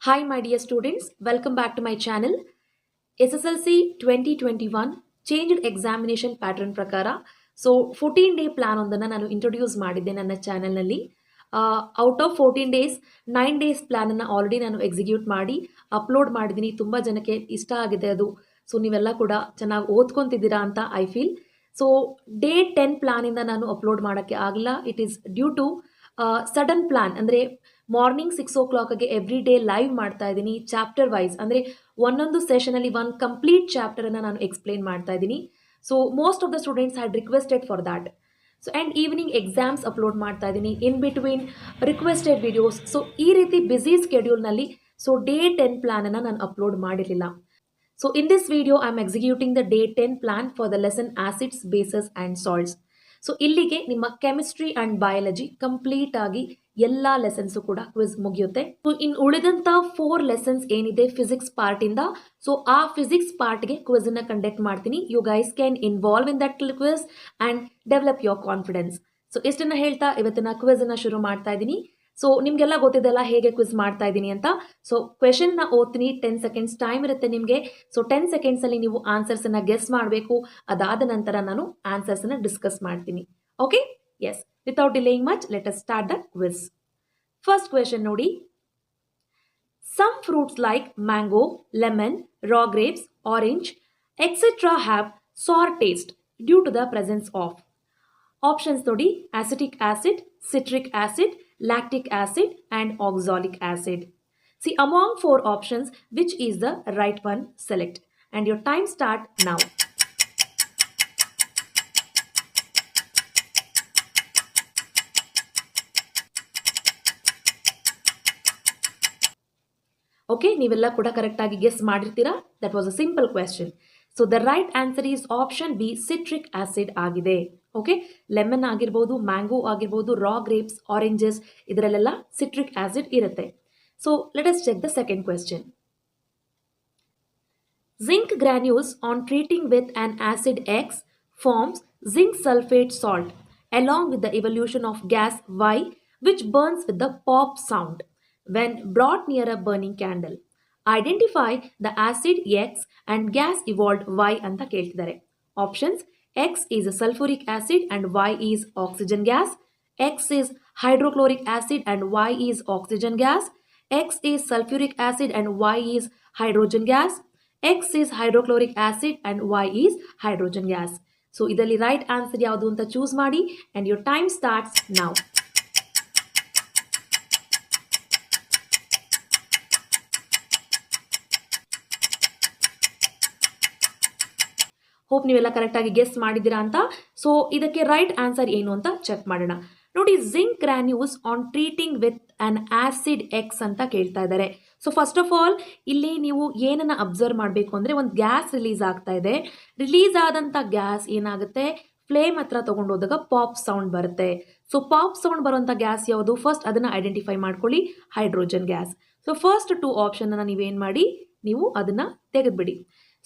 Hi, my dear students. Welcome back to my channel. SSLC 2021 changed examination pattern ಪ್ರಕಾರ so 14 day plan ಒಂದನ್ನು ನಾನು introduce ಮಾಡಿದ್ದೆ ನನ್ನ ಚಾನಲ್ನಲ್ಲಿ. ಔಟ್ ಆಫ್ 14 ಡೇಸ್ 9 ಡೇಸ್ ಪ್ಲಾನನ್ನು ಆಲ್ರೆಡಿ ನಾನು ಎಕ್ಸಿಕ್ಯೂಟ್ ಮಾಡಿ ಅಪ್ಲೋಡ್ ಮಾಡಿದ್ದೀನಿ. ತುಂಬ ಜನಕ್ಕೆ ಇಷ್ಟ ಆಗಿದೆ ಅದು. ಸೊ ನೀವೆಲ್ಲ ಕೂಡ ಚೆನ್ನಾಗಿ ಓದ್ಕೊತಿದ್ದೀರಾ ಅಂತ ಐ ಫೀಲ್. ಸೊ ಡೇ 10 ಪ್ಲಾನಿಂದ ನಾನು ಅಪ್ಲೋಡ್ ಮಾಡೋಕ್ಕೆ ಆಗಲ್ಲ. It is due to sudden plan. ಅಂದರೆ ಮಾರ್ನಿಂಗ್ 6 o'clockಗೆ ಎವ್ರಿ ಡೇ ಲೈವ್ ಮಾಡ್ತಾ ಇದ್ದೀನಿ ಚಾಪ್ಟರ್ ವೈಸ್. ಅಂದರೆ ಒಂದೊಂದು ಸೆಷನಲ್ಲಿ ಒಂದು ಕಂಪ್ಲೀಟ್ ಚಾಪ್ಟರನ್ನು ನಾನು ಎಕ್ಸ್ಪ್ಲೇನ್ ಮಾಡ್ತಾ ಇದ್ದೀನಿ. So most of the students had requested for that. So and evening exams upload ಮಾಡ್ತಾ ಇದ್ದೀನಿ in between requested videos. So ಈ ರೀತಿ ಬ್ಯುಸಿ ಸ್ಕೆಡ್ಯೂಲ್ನಲ್ಲಿ ಸೊ ಡೇ 10 ಪ್ಲಾನನ್ನು ನಾನು ಅಪ್ಲೋಡ್ ಮಾಡಿರಲಿಲ್ಲ. So in this video, I am executing the day 10 plan for the lesson acids, bases and salts. So ಇಲ್ಲಿಗೆ ನಿಮ್ಮ chemistry and biology complete ಆಗಿ ಎಲ್ಲ lessons ಕೂಡ quiz ಮುಗಿಯುತ್ತೆ. ಸೊ ಇನ್ನು ಉಳಿದಂಥ 4 ಲೆಸನ್ಸ್ ಏನಿದೆ ಫಿಸಿಕ್ಸ್ ಪಾರ್ಟಿಂದ, ಸೊ ಆ ಫಿಸಿಕ್ಸ್ ಪಾರ್ಟ್ಗೆ ಕ್ವಿಸನ್ನು ಕಂಡಕ್ಟ್ ಮಾಡ್ತೀನಿ. You guys can involve in that quiz and develop your confidence. So ಇಷ್ಟನ್ನು ಹೇಳ್ತಾ ಇವತ್ತಿನ ಕ್ವಿಸನ್ನು ಶುರು ಮಾಡ್ತಾ ಇದ್ದೀನಿ. ಸೊ ನಿಮಗೆಲ್ಲ ಗೊತ್ತಿದೆಲ್ಲ ಹೇಗೆ ಕ್ವಿಸ್ ಮಾಡ್ತಾ ಇದ್ದೀನಿ ಅಂತ. ಸೊ ಕ್ವೆಶನ್ನ ಓದ್ತೀನಿ, 10 seconds ಟೈಮ್ ಇರುತ್ತೆ ನಿಮಗೆ. ಸೊ 10 secondsಲ್ಲಿ ನೀವು ಆನ್ಸರ್ಸನ್ನು ಗೆಸ್ ಮಾಡಬೇಕು. ಅದಾದ ನಂತರ ನಾನು ಆನ್ಸರ್ಸನ್ನು ಡಿಸ್ಕಸ್ ಮಾಡ್ತೀನಿ. Okay, yes, without delaying much let us start the quiz. First question ನೋಡಿ. Some fruits like mango, lemon, raw grapes, orange, etc. have sour taste due to the presence of. Options ನೋಡಿ: acidic acid, citric acid, lactic acid and oxalic acid. See, among 4 options, which is the right one? Select. And your time start now. Okay, ನೀವೆಲ್ಲ ಕೂಡ correct ಆಗಿ guess ಮಾಡಿರ್ತೀರಾ. That was a simple question. So the right answer is option B, citric acid ಆಗಿದೆ. Okay, lemon ಆಗಿರ್ಬೋದು, mango ಆಗಿರ್ಬೋದು, raw grapes, oranges, ಇದರಲ್ಲೆಲ್ಲ citric acid ಇರುತ್ತೆ. So let us check the second question. Zinc granules on treating with an acid X forms zinc sulphate salt along with the evolution of gas Y, which burns with the pop sound when brought near a burning candle. Identify the acid X and gas evolved Y ಅಂತ ಕೇಳ್ತಿದ್ದಾರೆ. Options: X is a sulfuric acid and Y is oxygen gas. X is hydrochloric acid and Y is oxygen gas. X is sulfuric acid and Y is hydrogen gas. X is hydrochloric acid and Y is hydrogen gas. So ಇದರಲ್ಲಿ right answer ಯಾವುದು ಅಂತ choose ಮಾಡಿ. And your time starts now. Hope ನೀವೆಲ್ಲ ಕರೆಕ್ಟಾಗಿ guess ಮಾಡಿದ್ದೀರಾ ಅಂತ. So ಇದಕ್ಕೆ right answer ಏನು ಅಂತ ಚೆಕ್ ಮಾಡೋಣ. ನೋಡಿ, zinc granules on treating with an acid X ಅಂತ ಕೇಳ್ತಾ ಇದ್ದಾರೆ. ಸೊ ಫಸ್ಟ್ ಆಫ್ ಆಲ್ ಇಲ್ಲಿ ನೀವು ಏನನ್ನು ಅಬ್ಸರ್ವ್ ಮಾಡಬೇಕು ಅಂದರೆ, ಒಂದು ಗ್ಯಾಸ್ ರಿಲೀಸ್ ಆಗ್ತಾ ಇದೆ. ರಿಲೀಸ್ ಆದಂಥ ಗ್ಯಾಸ್ ಏನಾಗುತ್ತೆ, ಫ್ಲೇಮ್ ಹತ್ರ ತೊಗೊಂಡೋದಾಗ ಪಾಪ್ ಸೌಂಡ್ ಬರುತ್ತೆ. ಸೊ ಪಾಪ್ ಸೌಂಡ್ ಬರುವಂಥ ಗ್ಯಾಸ್ ಯಾವುದು? ಫಸ್ಟ್ ಅದನ್ನು ಐಡೆಂಟಿಫೈ ಮಾಡ್ಕೊಳ್ಳಿ, ಹೈಡ್ರೋಜನ್ ಗ್ಯಾಸ್. ಸೊ ಫಸ್ಟ್ 2 ಆಪ್ಷನನ್ನು ನೀವೇನು ಮಾಡಿ, ನೀವು ಅದನ್ನು ತೆಗೆದುಬಿಡಿ.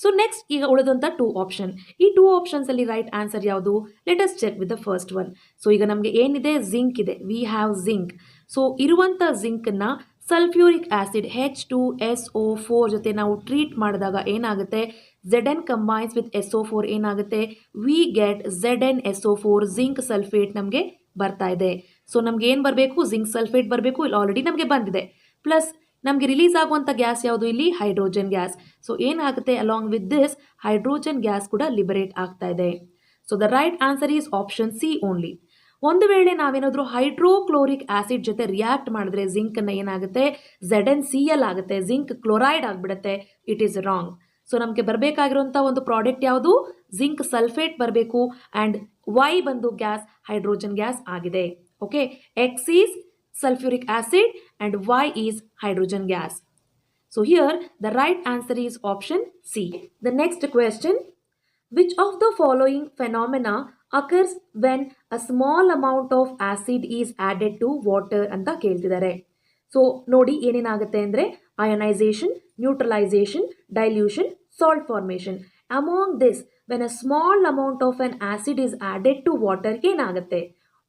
ಸೊ ನೆಕ್ಸ್ಟ್ ಈಗ ಉಳಿದಂಥ 2 ಆಪ್ಷನ್. ಈ 2 ಆಪ್ಷನ್ಸಲ್ಲಿ ರೈಟ್ ಆನ್ಸರ್ ಯಾವುದು? Let us check with the first one. So ಈಗ ನಮಗೆ ಏನಿದೆ, ಜಿಂಕ್ ಇದೆ, ವಿ ಹ್ಯಾವ್ ಜಿಂಕ್. ಸೊ ಇರುವಂಥ ಜಿಂಕನ್ನು ಸಲ್ಫ್ಯೂರಿಕ್ ಆಸಿಡ್ H2SO4 ಜೊತೆ ನಾವು ಟ್ರೀಟ್ ಮಾಡಿದಾಗ ಏನಾಗುತ್ತೆ, Zn ಕಂಬೈನ್ಸ್ ವಿತ್ SO4 ಏನಾಗುತ್ತೆ, we get ZnSO4, zinc sulphate ನಮಗೆ ಬರ್ತಾ ಇದೆ. ಸೊ ನಮ್ಗೆ ಏನು ಬರಬೇಕು, ಜಿಂಕ್ ಸಲ್ಫೇಟ್ ಬರಬೇಕು. ಇಲ್ಲಿ ಆಲ್ರೆಡಿ ನಮಗೆ ಬಂದಿದೆ. ಪ್ಲಸ್ ನಮಗೆ ರಿಲೀಸ್ ಆಗುವಂಥ ಗ್ಯಾಸ್ ಯಾವುದು ಇಲ್ಲಿ? Hydrogen gas. ಸೊ ಏನಾಗುತ್ತೆ, along with this hydrogen gas ಕೂಡ ಲಿಬರೇಟ್ ಆಗ್ತಾ ಇದೆ. So the right answer is option C only. ಒಂದು ವೇಳೆ ನಾವೇನಾದರೂ ಹೈಡ್ರೋಕ್ಲೋರಿಕ್ ಆಸಿಡ್ ಜೊತೆ ರಿಯಾಕ್ಟ್ ಮಾಡಿದ್ರೆ ಜಿಂಕನ್ನು ಏನಾಗುತ್ತೆ, ZnCl ಆಗುತ್ತೆ, ಜಿಂಕ್ ಕ್ಲೋರೈಡ್ ಆಗಿಬಿಡುತ್ತೆ. It is wrong. ಸೊ ನಮಗೆ ಬರಬೇಕಾಗಿರುವಂಥ ಒಂದು ಪ್ರಾಡಕ್ಟ್ ಯಾವುದು? ಜಿಂಕ್ ಸಲ್ಫೇಟ್ ಬರಬೇಕು. ಆ್ಯಂಡ್ ವೈ ಬಂದು ಗ್ಯಾಸ್ ಹೈಡ್ರೋಜನ್ ಗ್ಯಾಸ್ ಆಗಿದೆ. Okay, X is sulfuric acid and Y is hydrogen gas. So here the right answer is option C. The next question, which of the following phenomena occurs when a small amount of acid is added to water ಅಂತ ಕೇಳ್ತಿದ್ದಾರೆ. So ನೋಡಿ ಏನೇನಾಗುತ್ತೆ ಅಂದರೆ, ionisation, neutralisation, dilution, salt formation. Among this when a small amount of an acid is added to water ಏನಾಗುತ್ತೆ?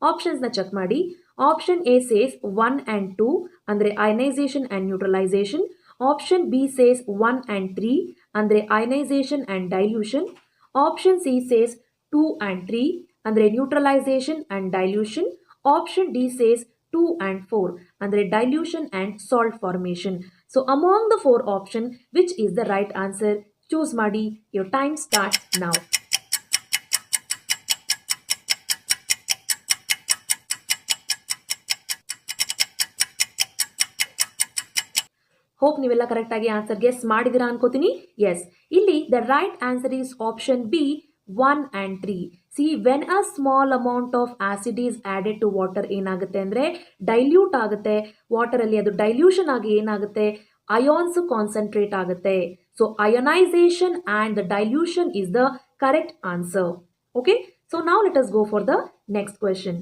ಆಪ್ಷನ್ಸ್ನ check ಮಾಡಿ. Option A says 1 and 2 ಅಂದರೆ ionisation and neutralisation. Option B says 1 and 3 ಅಂದರೆ ionisation and dilution. Option C says 2 and 3 ಅಂದರೆ neutralisation and dilution. Option D says 2 and 4 ಅಂದರೆ dilution and salt formation. So among the 4 option which is the right answer? Choose ಮಾಡಿ. Your time start now. Hope ನೀವೆಲ್ಲ correct ಆಗಿ answer guess ಮಾಡಿದಿರಾ ಅನ್ಕೋತೀನಿ. Yes, ಇಲ್ಲಿ the right answer is option B 1 and 3. C when a small amount of acid is added to water ಏನಾಗುತ್ತೆ ಅಂದರೆ dilute ಆಗುತ್ತೆ. ವಾಟರಲ್ಲಿ ಅದು ಡೈಲ್ಯೂಷನ್ ಆಗಿ ಏನಾಗುತ್ತೆ, ಅಯಾನ್ಸ್ ಕಾನ್ಸಂಟ್ರೇಟ್ ಆಗುತ್ತೆ. So ionization and the dilution is the correct answer. Okay, so ನಾವು let us go for the next question.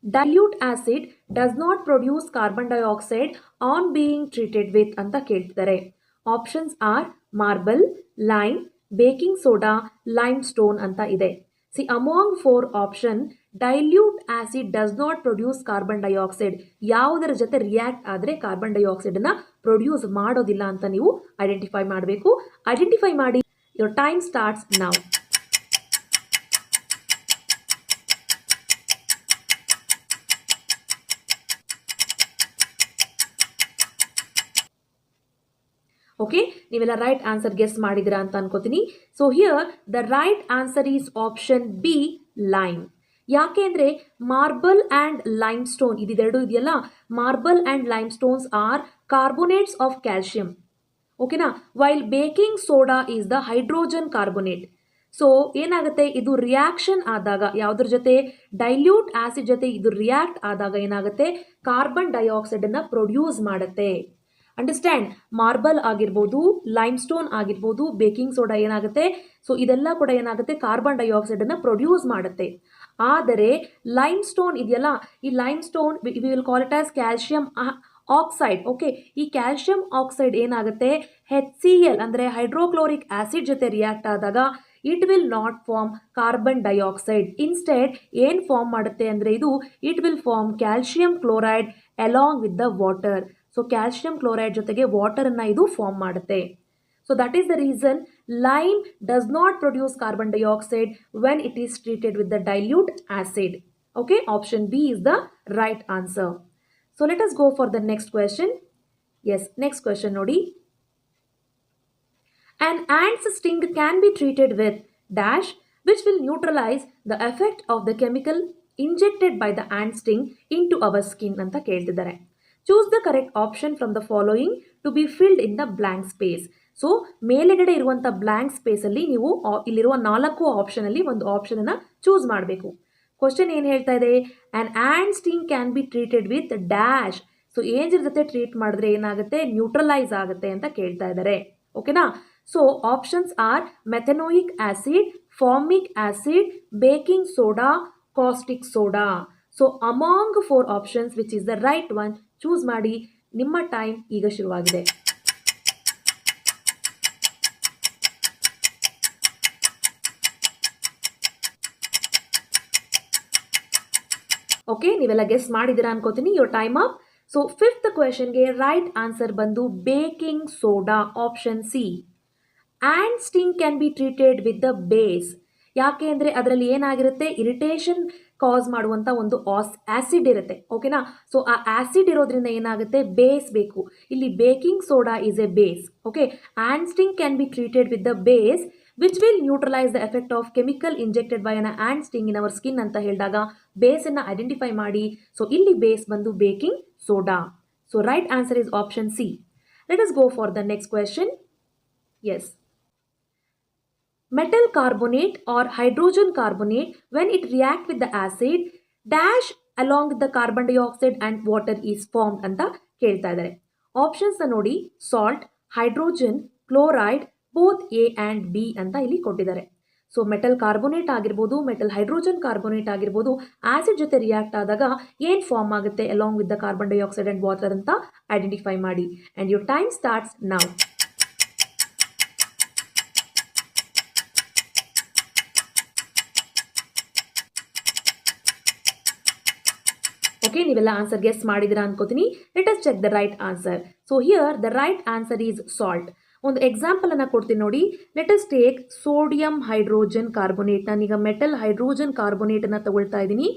Dilute acid does not produce carbon dioxide on being treated with ಅಂತ ಕೇಳ್ತಿದ್ದಾರೆ. Options are marble, lime, baking soda, lime stone ಅಂತ ಇದೆ. C among 4 option dilute acid does not produce carbon dioxide ಯಾವುದರ ಜೊತೆ react ಆದರೆ carbon dioxide ಅನ್ನ produce ಮಾಡೋದಿಲ್ಲ ಅಂತ ನೀವು ಐಡೆಂಟಿಫೈ ಮಾಡಬೇಕು. ಐಡೆಂಟಿಫೈ ಮಾಡಿ. Your time starts now. Okay, ನೀವೆಲ್ಲ ರೈಟ್ ಆನ್ಸರ್ ಗೆಸ್ ಮಾಡಿದಿರಾ ಅಂತ ಅನ್ಕೋತೀನಿ. So here the right answer is option B lime. ಯಾಕೆ ಅಂದರೆ ಮಾರ್ಬಲ್ ಆ್ಯಂಡ್ ಲೈಮ್ ಸ್ಟೋನ್ ಇದೆರಡು ಇದೆಯಲ್ಲ, marble and limestones are carbonates of calcium. ಓಕೆನಾ, while baking soda is the hydrogen carbonate. So ಏನಾಗುತ್ತೆ, ಇದು ರಿಯಾಕ್ಷನ್ ಆದಾಗ ಯಾವುದ್ರ ಜೊತೆ, ಡೈಲ್ಯೂಟ್ ಆಸಿಡ್ ಜೊತೆ ಇದು ರಿಯಾಕ್ಟ್ ಆದಾಗ ಏನಾಗುತ್ತೆ, ಕಾರ್ಬನ್ ಡೈಆಕ್ಸೈಡ್ ಅನ್ನ ಪ್ರೊಡ್ಯೂಸ್ ಮಾಡುತ್ತೆ. ಅಂಡರ್ಸ್ಟ್ಯಾಂಡ್? ಮಾರ್ಬಲ್ ಆಗಿರ್ಬೋದು, ಲೈಮ್ ಸ್ಟೋನ್ ಆಗಿರ್ಬೋದು, ಬೇಕಿಂಗ್ ಸೋಡಾ ಏನಾಗುತ್ತೆ, ಸೊ ಇದೆಲ್ಲ ಕೂಡ ಏನಾಗುತ್ತೆ, ಕಾರ್ಬನ್ ಡೈಆಕ್ಸೈಡ್ ಅನ್ನ ಪ್ರೊಡ್ಯೂಸ್ ಮಾಡುತ್ತೆ. ಆದರೆ ಲೈಮ್ ಸ್ಟೋನ್ ಇದೆಯಲ್ಲ, ಈ limestone we will call it as calcium oxide. Okay, ಈ ಕ್ಯಾಲ್ಶಿಯಂ ಆಕ್ಸೈಡ್ ಏನಾಗುತ್ತೆ, HCl ಅಂದರೆ ಹೈಡ್ರೋಕ್ಲೋರಿಕ್ ಆಸಿಡ್ ಜೊತೆ ರಿಯಾಕ್ಟ್ ಆದಾಗ it will not form carbon dioxide. Instead ಏನು ಫಾರ್ಮ್ ಮಾಡುತ್ತೆ ಅಂದರೆ ಇದು it will form calcium chloride along with the water. So calcium chloride ಜೊತೆಗೆ ವಾಟರನ್ನು ಇದು ಫಾರ್ಮ್ ಮಾಡುತ್ತೆ. So that is the reason lime does not produce carbon dioxide when it is treated with the dilute acid. Okay, option B is the right answer. So let us go for the next question. Yes, next question ನೋಡಿ. An ant's sting can be treated with dash which will neutralize the effect of the chemical injected by the ant sting into our skin ಅಂತ ಕೇಳ್ತಿದ್ದಾರೆ. Choose the correct option from the following to be filled in the blank space. So ಮೇಲೆಗಡೆ ಇರುವಂಥ blank ಸ್ಪೇಸಲ್ಲಿ ನೀವು ಇಲ್ಲಿರುವ 4 ಆಪ್ಷನಲ್ಲಿ ಒಂದು ಆಪ್ಷನನ್ನು choose ಮಾಡಬೇಕು. Question ಏನು ಹೇಳ್ತಾ ಇದೆ, an ant sting can be treated with dash. So ಏನ್ ಜೊತೆ ಟ್ರೀಟ್ ಮಾಡಿದ್ರೆ ಏನಾಗುತ್ತೆ, ನ್ಯೂಟ್ರಲೈಸ್ ಆಗುತ್ತೆ ಅಂತ ಕೇಳ್ತಾ ಇದ್ದಾರೆ. ಓಕೆನಾ? So options are ಮೆಥನೋಯಿಕ್ acid, formic acid, baking soda, caustic soda. So among 4 options which is the right one? Choose ಮಾಡಿ. ನಿಮ್ಮ ಟೈಮ್ ಈಗ ಶುರುವಾಗಿದೆ. ಓಕೆ, ನೀವೆಲ್ಲ ಗೆಸ್ ಮಾಡಿದಿರಾ ಅನ್ಕೋತೀನಿ. Your time up. So 5th ಕ್ವೆಶನ್ಗೆ ರೈಟ್ ಆನ್ಸರ್ ಬಂದು baking soda, option C. And sting can be treated with the base. ಯಾಕೆ ಅಂದರೆ ಅದರಲ್ಲಿ ಏನಾಗಿರುತ್ತೆ, ಇರಿಟೇಷನ್ ಕಾಸ್ ಮಾಡುವಂಥ ಒಂದು ಆಸಿಡ್ ಇರುತ್ತೆ. ಓಕೆನಾ? ಸೊ ಆ ಆಸಿಡ್ ಇರೋದ್ರಿಂದ ಏನಾಗುತ್ತೆ, ಬೇಸ್ ಬೇಕು. ಇಲ್ಲಿ baking soda is a base. Okay, ant sting can be treated with the base which will neutralise the effect of chemical injected by an ant sting in our skin ಅಂತ ಹೇಳಿದಾಗ ಬೇಸನ್ನು identify ಮಾಡಿ. So ಇಲ್ಲಿ base ಬಂದು baking soda. So right answer is option C. Let us go for the next question. Yes, metal carbonate or hydrogen carbonate when it react with the acid dash along with the carbon dioxide and water is formed ಅಂತ ಕೇಳ್ತಾ ಇದ್ದಾರೆ. Options ನೋಡಿ, salt, hydrogen, chloride, both A and B ಅಂತ ಇಲ್ಲಿ ಕೊಟ್ಟಿದ್ದಾರೆ. So metal carbonate ಆಗಿರ್ಬೋದು, metal hydrogen carbonate ಆಗಿರ್ಬೋದು, acid ಜೊತೆ ರಿಯಾಕ್ಟ್ ಆದಾಗ ಏನು ಫಾರ್ಮ್ ಆಗುತ್ತೆ along with the carbon dioxide and water ಅಂತ ಐಡೆಂಟಿಫೈ ಮಾಡಿ. And your time starts now. Okay, ನೀವೆಲ್ಲ ಆನ್ಸರ್ ಗೆಸ್ ಮಾಡಿದಿರಾ ಅನ್ಕೋತೀನಿ. Let us check the right answer. So here the right answer is salt. ಒಂದು example ಅನ್ನ ಕೊಡ್ತೀನಿ ನೋಡಿ. Let us take sodium hydrogen carbonate. ನಾನೀಗ ಮೆಟಲ್ ಹೈಡ್ರೋಜನ್ ಕಾರ್ಬೋನೇಟ್ ಅನ್ನ ತಗೊಳ್ತಾ ಇದ್ದೀನಿ.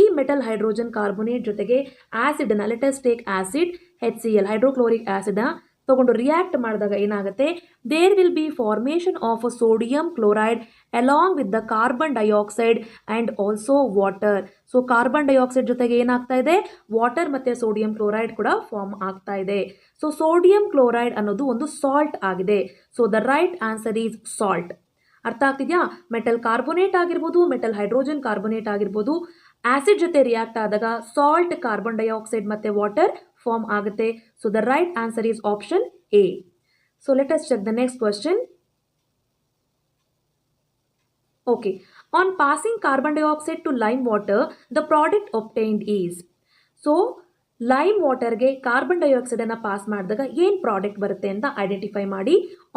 ಈ ಮೆಟಲ್ ಹೈಡ್ರೋಜನ್ ಕಾರ್ಬೋನೇಟ್ ಜೊತೆಗೆ ಆಸಿಡ್ ಅನ್ನ, let us take acid HCl hydrochloric acid ತಗೊಂಡು ರಿಯಾಕ್ಟ್ ಮಾಡಿದಾಗ ಏನಾಗುತ್ತೆ, there will be formation of a sodium chloride along with the carbon dioxide and also water. So carbon dioxide ಜೊತೆಗೆ ಏನಾಗ್ತಾ ಇದೆ, water ಮತ್ತು sodium chloride ಕೂಡ form ಆಗ್ತಾ ಇದೆ. ಸೊ ಸೋಡಿಯಂ ಕ್ಲೋರೈಡ್ ಅನ್ನೋದು ಒಂದು ಸಾಲ್ಟ್ ಆಗಿದೆ. So the right answer is salt. ಅರ್ಥ ಆಗ್ತಿದೆಯಾ? ಮೆಟಲ್ ಕಾರ್ಬೋನೇಟ್ ಆಗಿರ್ಬೋದು, ಮೆಟಲ್ ಹೈಡ್ರೋಜನ್ ಕಾರ್ಬೋನೇಟ್ ಆಗಿರ್ಬೋದು, ಆಸಿಡ್ ಜೊತೆ ರಿಯಾಕ್ಟ್ ಆದಾಗ ಸಾಲ್ಟ್, ಕಾರ್ಬನ್ ಡೈಆಕ್ಸೈಡ್ ಮತ್ತು ವಾಟರ್ ಫಾರ್ಮ್ ಆಗುತ್ತೆ. So the right answer is option A. So let us check the next question. Okay, on passing carbon dioxide to lime water the product obtained is. So lime ವಾಟರ್ಗೆ carbon dioxide ಅನ್ನು pass ಮಾಡಿದಾಗ ಏನು product ಬರುತ್ತೆ ಅಂತ identify ಮಾಡಿ.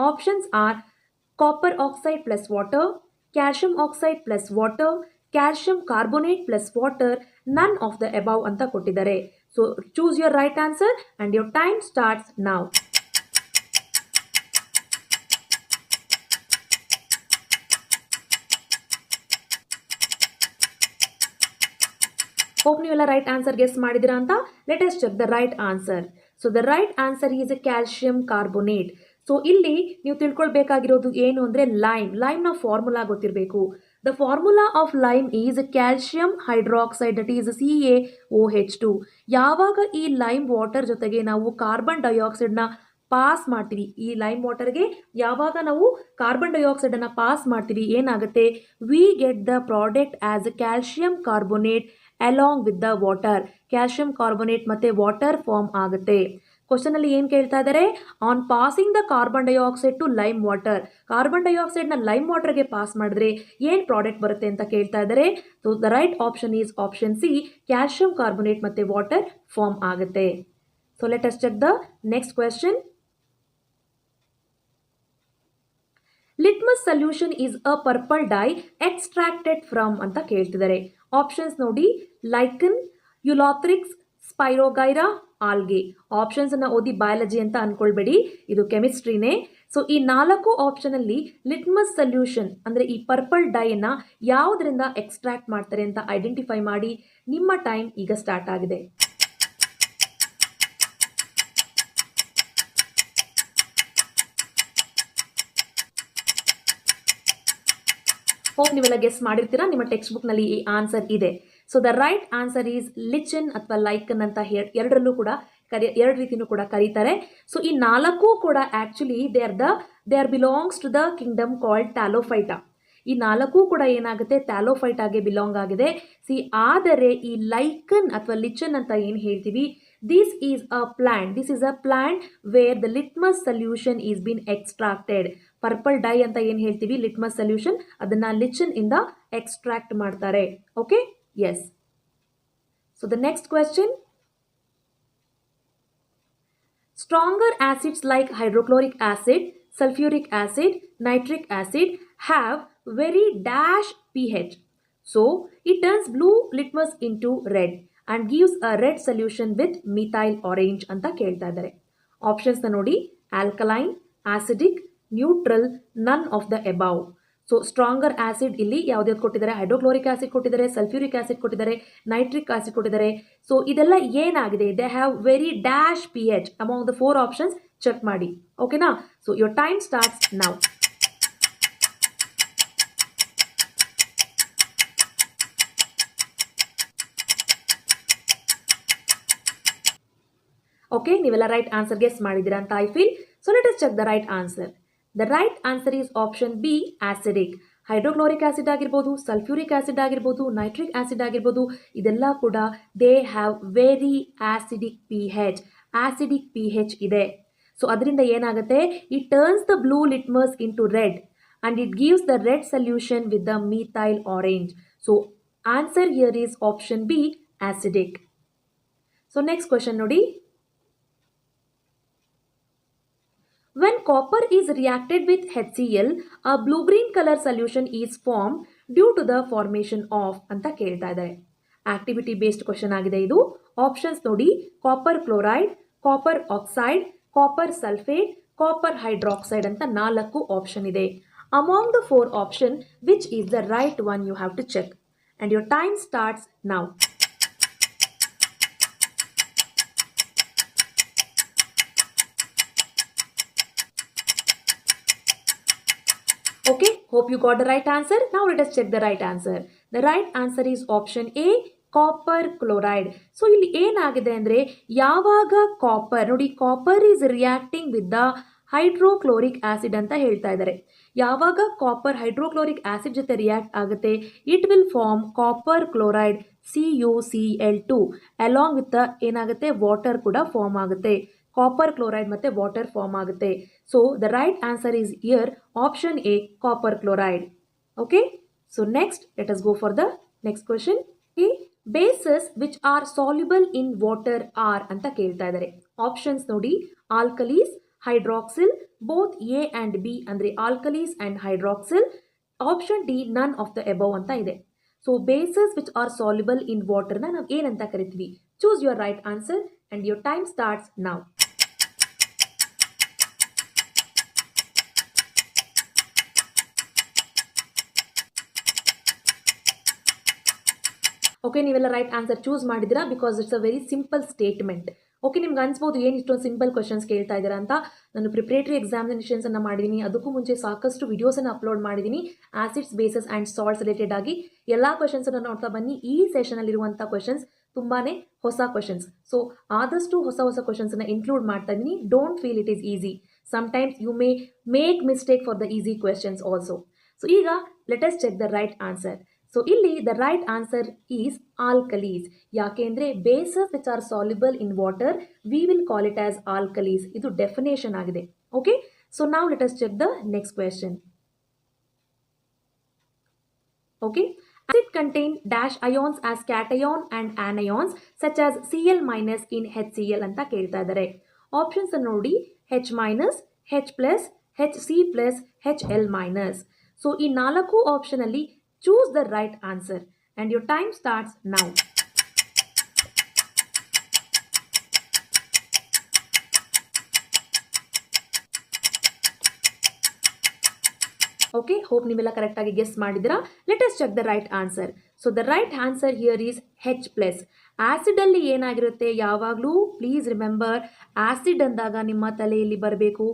Options are copper oxide plus water, calcium oxide plus water, calcium carbonate plus water, none of the above ಅಂತ ಕೊಟ್ಟಿದ್ದಾರೆ. So choose your right answer and your time starts now. Hope ನೀವೆಲ್ಲ right answer guess ಮಾಡಿದಿರಾ ಅಂತ. Let us check the right answer. So the right answer is calcium carbonate. So ಇಲ್ಲಿ ನೀವು ತಿಳ್ಕೊಳ್ಬೇಕಾಗಿರೋದು ಏನು ಅಂದರೆ ಲೈಮ್ನ ಫಾರ್ಮುಲಾ ಗೊತ್ತಿರಬೇಕು. The formula of lime is calcium hydroxide, that is CaOH2. ಯಾವಾಗ ಈ ಲೈಮ್ ವಾಟರ್ ಜೊತೆಗೆ ನಾವು ಕಾರ್ಬನ್ ಡೈಆಕ್ಸೈಡ್ನ ಪಾಸ್ ಮಾಡ್ತೀವಿ, ಈ ಲೈಮ್ ವಾಟರ್ಗೆ ಯಾವಾಗ ನಾವು ಕಾರ್ಬನ್ ಡೈಆಕ್ಸೈಡನ್ನು ಪಾಸ್ ಮಾಡ್ತೀವಿ, ಏನಾಗುತ್ತೆ, we get the product as calcium carbonate along with the water. Calcium carbonate ಮತ್ತು ವಾಟರ್ ಫಾರ್ಮ್ ಆಗುತ್ತೆ. ಕ್ವಶನ್ ಅಲ್ಲಿ ಏನು ಕೇಳ್ತಾ ಇದ್ದಾರೆ, on passing the carbon dioxide to lime water. Carbon ಡೈಆಕ್ಸೈಡ್ನ ಲೈಮ್ ವಾಟರ್ಗೆ ಪಾಸ್ ಮಾಡಿದ್ರೆ ಏನು ಪ್ರಾಡಕ್ಟ್ ಬರುತ್ತೆ ಅಂತ ಕೇಳ್ತಾ ಇದ್ದಾರೆ. So the right option is option C, calcium carbonate ಮತ್ತು ವಾಟರ್ ಫಾರ್ಮ್ ಆಗುತ್ತೆ. So let us check the next question. Litmus solution is a purple dye extracted from ಅಂತ ಕೇಳ್ತಿದ್ದಾರೆ. ಆಪ್ಷನ್ಸ್ ನೋಡಿ, ಲೈಕನ್, ಯುಲಾಥ್ರಿಕ್ಸ್, ಸ್ಪೈರೋಗೈರಾ, ಆಲ್ಗೆ. ಆಪ್ಷನ್ಸ್ ಅನ್ನ ಓದಿ ಬಯಾಲಜಿ ಅಂತ ಅನ್ಕೊಳ್ಬೇಡಿ, ಇದು ಕೆಮಿಸ್ಟ್ರಿನೇ. So ಈ 4 ಆಪ್ಷನ್ ಅಲ್ಲಿ ಲಿಟ್ಮಸ್ ಸೊಲ್ಯೂಷನ್ ಅಂದ್ರೆ ಈ ಪರ್ಪಲ್ ಡೈನ ಯಾವುದರಿಂದ ಎಕ್ಸ್ಟ್ರಾಕ್ಟ್ ಮಾಡ್ತಾರೆ ಅಂತ ಐಡೆಂಟಿಫೈ ಮಾಡಿ. ನಿಮ್ಮ ಟೈಮ್ ಈಗ ಸ್ಟಾರ್ಟ್ ಆಗಿದೆ. ಹೋಪ್ ನೀವೆಲ್ಲ ಗೆಸ್ ಮಾಡಿರ್ತೀರಾ. ನಿಮ್ಮ ಟೆಕ್ಸ್ಟ್ ಬುಕ್ ನಲ್ಲಿ ಈ ಆನ್ಸರ್ ಇದೆ. So the right answer is lichen ಅಥವಾ ಲೈಕನ್ ಅಂತ ಎರಡರಲ್ಲೂ ಕೂಡ ಎರಡು ರೀತಿನೂ ಕೂಡ ಕರೀತಾರೆ. ಸೊ ಈ 4 ಕೂಡ actually they are belongs to the kingdom called thallophyta. ಈ 4 ಕೂಡ ಏನಾಗುತ್ತೆ, ಟ್ಯಾಲೋಫೈಟಾಗೆ ಬಿಲಾಂಗ್ ಆಗಿದೆ. ಆದರೆ ಈ ಲೈಕನ್ ಅಥವಾ ಲಿಚನ್ ಅಂತ ಏನು ಹೇಳ್ತೀವಿ, this is a plant where the litmus solution is been extracted. Purple dye ಅಂತ ಏನು ಹೇಳ್ತೀವಿ, ಲಿಟ್ಮಸ್ ಸೊಲ್ಯೂಷನ್, ಅದನ್ನ ಲಿಚನ್ ಇಂದ ಎಕ್ಸ್ಟ್ರಾಕ್ಟ್ ಮಾಡ್ತಾರೆ. Okay, yes. So the next question. Stronger acids like hydrochloric acid, sulfuric acid, nitric acid have very dash pH. So it turns blue litmus into red and gives a red solution with methyl orange ಅಂತ ಕೇಳ್ತಾ ಇದ್ದಾರೆ. Options ನೋಡಿ, alkaline, acidic, neutral, none of the above. So stronger acid ಇಲ್ಲಿ ಯಾವುದ್ಯಾವ್ದು ಕೊಟ್ಟಿದ್ದಾರೆ, hydrochloric acid ಕೊಟ್ಟಿದ್ದಾರೆ, sulphuric acid ಕೊಟ್ಟಿದ್ದಾರೆ, nitric acid ಕೊಟ್ಟಿದ್ದಾರೆ. ಸೊ ಇದೆಲ್ಲ ಏನಾಗಿದೆ, they have very dash pH among the 4 options. Check ಮಾಡಿ, ಓಕೆನಾ? So your time starts now. Okay, ನೀವೆಲ್ಲ ರೈಟ್ ಆನ್ಸರ್ ಗೆಸ್ ಮಾಡಿದ್ದೀರಾ ಅಂತ I feel. So let us check the right answer. The right answer is option B, acidic. Hydrochloric acid ಆಗಿರ್ಬೋದು, sulphuric acid ಆಗಿರ್ಬೋದು, nitric acid ಆಗಿರ್ಬೋದು, ಇದೆಲ್ಲ ಕೂಡ they have very acidic pH ಇದೆ. So ಅದರಿಂದ ಏನಾಗುತ್ತೆ, it turns the blue litmus into red and it gives the red solution with the methyl orange. So answer here is option B, acidic. So next question ನೋಡಿ. When copper is reacted with HCl, a blue-green color solution is formed due to the formation of ಅಂತ ಕೇಳ್ತಾ ಇದ್ದಾರೆ. Activity based question ಆಗಿದೆ ಇದು. Options ನೋಡಿ, copper chloride, copper oxide, copper sulphate, copper hydroxide ಅಂತ 4 option ಇದೆ. Among the 4 option which is the right one you have to check and your time starts now. Okay, hope you got the right answer. Now let us check the right answer. The right answer is option A, copper chloride. So ಇಲ್ಲಿ ಏನಾಗಿದೆ ಅಂದರೆ, ಯಾವಾಗ copper ನೋಡಿ, copper is reacting with the hydrochloric acid ಅಂತ ಹೇಳ್ತಾ ಇದ್ದಾರೆ. ಯಾವಾಗ copper hydrochloric acid ಜೊತೆ ರಿಯಾಕ್ಟ್ ಆಗುತ್ತೆ, it will form copper chloride CuCl2 along with ಏನಾಗುತ್ತೆ, ವಾಟರ್ ಕೂಡ ಫಾರ್ಮ್ ಆಗುತ್ತೆ. ಕಾಪರ್ ಕ್ಲೋರೈಡ್ ಮತ್ತೆ ವಾಟರ್ ಫಾರ್ಮ್ ಆಗುತ್ತೆ. So the right answer is here option A, copper chloride. Okay, so next let us go for the next question. Basis which are soluble in water are ಅಂತ ಕೇಳ್ತಾ ಇದ್ದಾರೆ. Options ನೋಡಿ, alkalis, hydroxyl, both A and B ಅಂದರೆ alkalis and hydroxyl. Option D, none of the above ಅಂತ ಇದೆ. So bases which are soluble in ವಾಟರ್ನ ನಾವು ಏನಂತ ಕರಿತೀವಿ? Choose your right answer and your time starts now. Okay, ನೀವೆಲ್ಲ right answer choose ಮಾಡಿದ್ದೀರಾ because it's a very simple statement. Okay, ನಿಮ್ಗೆ ಅನ್ಸ್ಬೋದು ಏನು ಇಷ್ಟೊಂದು ಸಿಂಪಲ್ ಕ್ವಶನ್ಸ್ ಕೇಳ್ತಾ ಇದ್ದೀರಾ ಅಂತ. ನಾನು ಪ್ರಿಪ್ರೇಟರಿ ಎಕ್ಸಾಮಿನೇಷನ್ಸನ್ನು ಮಾಡಿದ್ದೀನಿ, ಅದಕ್ಕೂ ಮುಂಚೆ ಸಾಕಷ್ಟು ವಿಡಿಯೋಸನ್ನು ಅಪ್ಲೋಡ್ ಮಾಡಿದ್ದೀನಿ acids, basis and salts related ಆಗಿ. ಎಲ್ಲ ಕ್ವಶನ್ಸನ್ನು ನೋಡ್ತಾ ಬನ್ನಿ. ಈ ಸೆಷನಲ್ಲಿರುವಂಥ ಕ್ವಶನ್ಸ್ ತುಂಬಾ ಹೊಸ ಕ್ವಶನ್ಸ್. ಸೊ ಆದಷ್ಟು ಹೊಸ ಹೊಸ ಕ್ವಶನ್ಸನ್ನು ಇನ್ಕ್ಲೂಡ್ ಮಾಡ್ತಾ ಇದ್ದೀನಿ. Don't feel it is easy. Sometimes you may make mistake for the easy questions also. So ಈಗ let us check the right answer. So ಇಲ್ಲಿ the right answer is alkalis. ಯಾಕೆಂದರೆ bases which are soluble in water we will call it as alkalis. ಇದು definition ಆಗಿದೆ. Okay, so ನಾವು let us check the next question. Okay, acid contain dash ions as cation and anions such as Cl- in HCl ಅಂತ ಕೇಳ್ತಾ ಇದ್ದಾರೆ. Options ನೋಡಿ, H-, H+, Hc+, Hl-. So ಈ 4 option ಅಲ್ಲಿ choose the right answer and your time starts now. Okay, hope ನೀವೆಲ್ಲ correct ಆಗಿ guess ಮಾಡಿದಿರಾ. Let us check the right answer. So the right answer here is H+. Acid ಅಲ್ಲಿ ಏನಾಗಿರುತ್ತೆ, ಯಾವಾಗಲೂ please remember, acid ಅಂದಾಗ ನಿಮ್ಮ ತಲೆಯಲ್ಲಿ ಬರಬೇಕು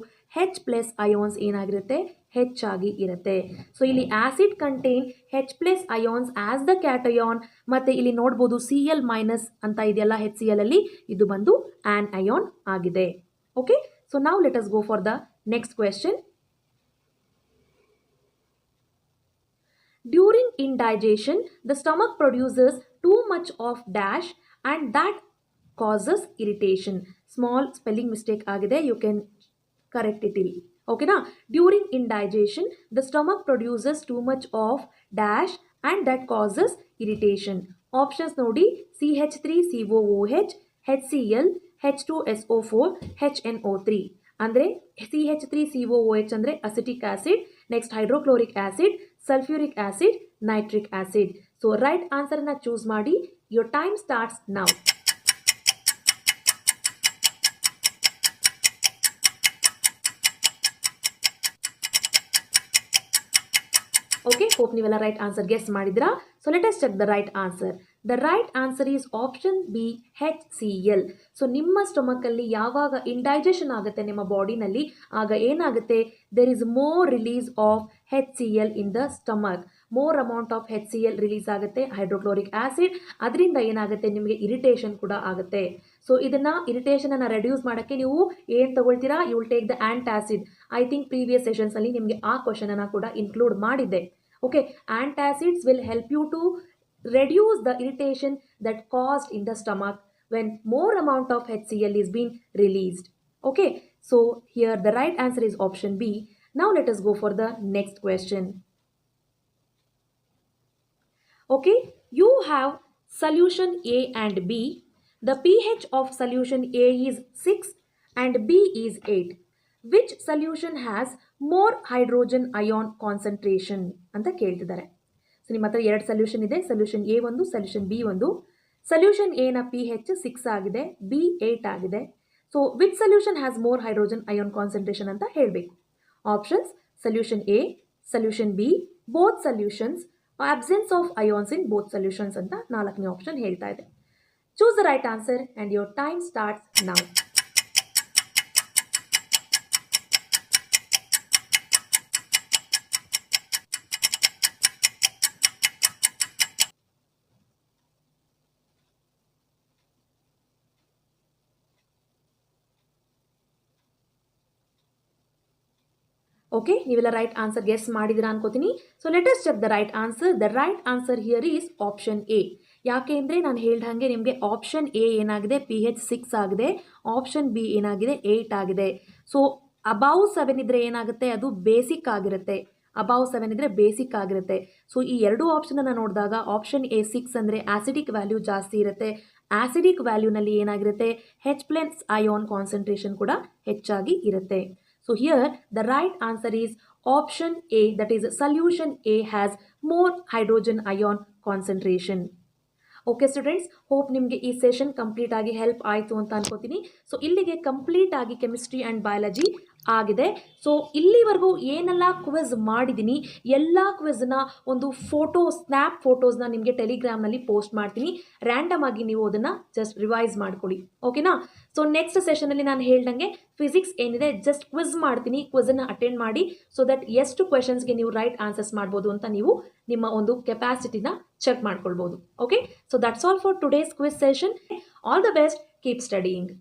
H+ ಅಯೋನ್ಸ್ ಏನಾಗಿರುತ್ತೆ, ಹೆಚ್ಚಾಗಿ ಇರುತ್ತೆ. ಸೊ ಇಲ್ಲಿ acid contain H+ ions as the cation. ಮತ್ತೆ ಇಲ್ಲಿ ನೋಡ್ಬೋದು Cl- ಅಂತ ಇದೆಯಲ್ಲ HCl ಅಲ್ಲಿ, ಇದು ಬಂದು ಆನ್ ಅಯೋನ್ ಆಗಿದೆ. ಓಕೆ, ಸೊ ನಾವು let us go for the next question. During indigestion, the stomach produces too much of dash and that causes irritation. Small spelling mistake agide, you can correct it ಇಲ್ಲಿ. ಓಕೆನಾ? During indigestion, the stomach produces too much of dash and that causes irritation. Options ನೋಡಿ, CH3COOH, HCl, H2SO4, HNO3. ಅಂದರೆ CH3COOH ಅಂದರೆ acetic acid, next hydrochloric acid, sulphuric acid, nitric acid. So right ಆನ್ಸರ್ನ choose ಮಾಡಿ. Your time starts now. Okay, hope ನೀವೆಲ್ಲ right answer guess ಮಾಡಿದ್ರಾ. So let us check the right answer. The right answer is option B, HCl. ಸೊ ನಿಮ್ಮ ಸ್ಟೊಮಕಲ್ಲಿ ಯಾವಾಗ indigestion ಆಗುತ್ತೆ ನಿಮ್ಮ ಬಾಡಿನಲ್ಲಿ, ಆಗ ಏನಾಗುತ್ತೆ, there is more release of HCl in the stomach. More amount of HCl release ಆಗುತ್ತೆ, ಹೈಡ್ರೋಕ್ಲೋರಿಕ್ ಆಸಿಡ್. ಅದರಿಂದ ಏನಾಗುತ್ತೆ, ನಿಮಗೆ ಇರಿಟೇಷನ್ ಕೂಡ ಆಗುತ್ತೆ. ಸೊ ಇದನ್ನು ಇರಿಟೇಷನನ್ನು ರೆಡ್ಯೂಸ್ ಮಾಡೋಕ್ಕೆ ನೀವು ಏನು ತಗೊಳ್ತೀರಾ, you will take the antacid. I think previous ಸೆಷನ್ಸಲ್ಲಿ ನಿಮಗೆ ಆ ಕ್ವಶನನ್ನು ಕೂಡ ಇನ್ಕ್ಲೂಡ್ ಮಾಡಿದ್ದೆ. Okay, antacids will help you to reduce the irritation that caused in the stomach when more amount of HCl is being released. Okay, so here the right answer is option B. Now let us go for the next question. Okay, you have solution A and B. The pH of solution A is 6 and B is 8. Which solution has more hydrogen ion concentration ಅಂತ ಕೇಳ್ತಿದ್ದಾರೆ. So ನಿಮ್ಮ ಹತ್ರ 2 solution ಇದೆ, solution A ಒಂದು, solution B ಒಂದು. Solution A ನ pH 6 ಆಗಿದೆ, B 8 ಆಗಿದೆ. So which solution has more hydrogen ion concentration ಅಂತ ಹೇಳಬೇಕು. Options solution A, solution B, both solutions, absence of ions in both solutions ಅಂತ 4ನೇ ಆಪ್ಷನ್ ಹೇಳ್ತಾ ಇದೆ. Choose the right answer and your time starts now. Okay, ನೀವೆಲ್ಲ right answer guess ಮಾಡಿದಿರಾ ಅನ್ಕೋತೀನಿ. So let us check the right answer. The right answer here is option A. ಯಾಕೆ ಅಂದರೆ ನಾನು ಹೇಳ್ದಂಗೆ ನಿಮಗೆ ಆಪ್ಷನ್ ಎ ಏನಾಗಿದೆ, pH 6 ಆಗಿದೆ. ಆಪ್ಷನ್ ಬಿ ಏನಾಗಿದೆ, 8 ಆಗಿದೆ. ಸೊ ಅಬೌವ್ 7 ಇದ್ರೆ ಏನಾಗುತ್ತೆ, ಅದು ಬೇಸಿಕ್ ಆಗಿರುತ್ತೆ. ಅಬೌವ್ 7 ಇದ್ರೆ ಬೇಸಿಕ್ ಆಗಿರುತ್ತೆ. ಸೊ ಈ ಎರಡು ಆಪ್ಷನನ್ನು ನೋಡಿದಾಗ ಆಪ್ಷನ್ ಎ 6 ಅಂದರೆ ಆಸಿಡಿಕ್ ವ್ಯಾಲ್ಯೂ ಜಾಸ್ತಿ ಇರುತ್ತೆ. ಆಸಿಡಿಕ್ ವ್ಯಾಲ್ಯೂನಲ್ಲಿ ಏನಾಗಿರುತ್ತೆ, H+ ಅಯಾನ್ ಕಾನ್ಸಂಟ್ರೇಷನ್ ಕೂಡ ಹೆಚ್ಚಾಗಿ ಇರುತ್ತೆ. So here the right answer is option A, that is solution A has more hydrogen ion concentration. Okay students, hope ನಿಮಗೆ ಈ ಸೆಷನ್ ಕಂಪ್ಲೀಟ್ ಆಗಿ ಹೆಲ್ಪ್ ಆಯಿತು ಅಂತ ಅನ್ಕೋತೀನಿ. ಸೊ ಇಲ್ಲಿಗೆ ಕಂಪ್ಲೀಟ್ ಆಗಿ ಕೆಮಿಸ್ಟ್ರಿ ಆ್ಯಂಡ್ ಬಯಾಲಜಿ ಆಗಿದೆ. ಸೊ ಇಲ್ಲಿವರೆಗೂ ಏನೆಲ್ಲ ಕ್ವಿಜ್ ಮಾಡಿದ್ದೀನಿ, ಎಲ್ಲ ಕ್ವಿಜ್ನ ಒಂದು ಸ್ನ್ಯಾಪ್ ಫೋಟೋಸ್ನ ನಿಮಗೆ ಟೆಲಿಗ್ರಾಮ್ನಲ್ಲಿ ಪೋಸ್ಟ್ ಮಾಡ್ತೀನಿ. ರ್ಯಾಂಡಮ್ ಆಗಿ ನೀವು ಅದನ್ನು ಜಸ್ಟ್ ರಿವೈಸ್ ಮಾಡ್ಕೊಳ್ಳಿ, ಓಕೆನಾ. ಸೊ ನೆಕ್ಸ್ಟ್ ಸೆಷನಲ್ಲಿ ನಾನು ಹೇಳ್ದಂಗೆ ಫಿಸಿಕ್ಸ್ ಏನಿದೆ ಜಸ್ಟ್ ಕ್ವಿಜ್ ಮಾಡ್ತೀನಿ. ಕ್ವಿಝನ್ನು ಅಟೆಂಡ್ ಮಾಡಿ ಸೊ ದಟ್ ಎಷ್ಟು ಕ್ವೆಶನ್ಸ್ಗೆ ನೀವು ರೈಟ್ ಆನ್ಸರ್ಸ್ ಮಾಡ್ಬೋದು ಅಂತ ನೀವು ನಿಮ್ಮ ಒಂದು ಕೆಪಾಸಿಟಿನ ಚೆಕ್ ಮಾಡ್ಕೊಳ್ಬೋದು. Okay, so that's all for today's quiz session. All the best, keep studying.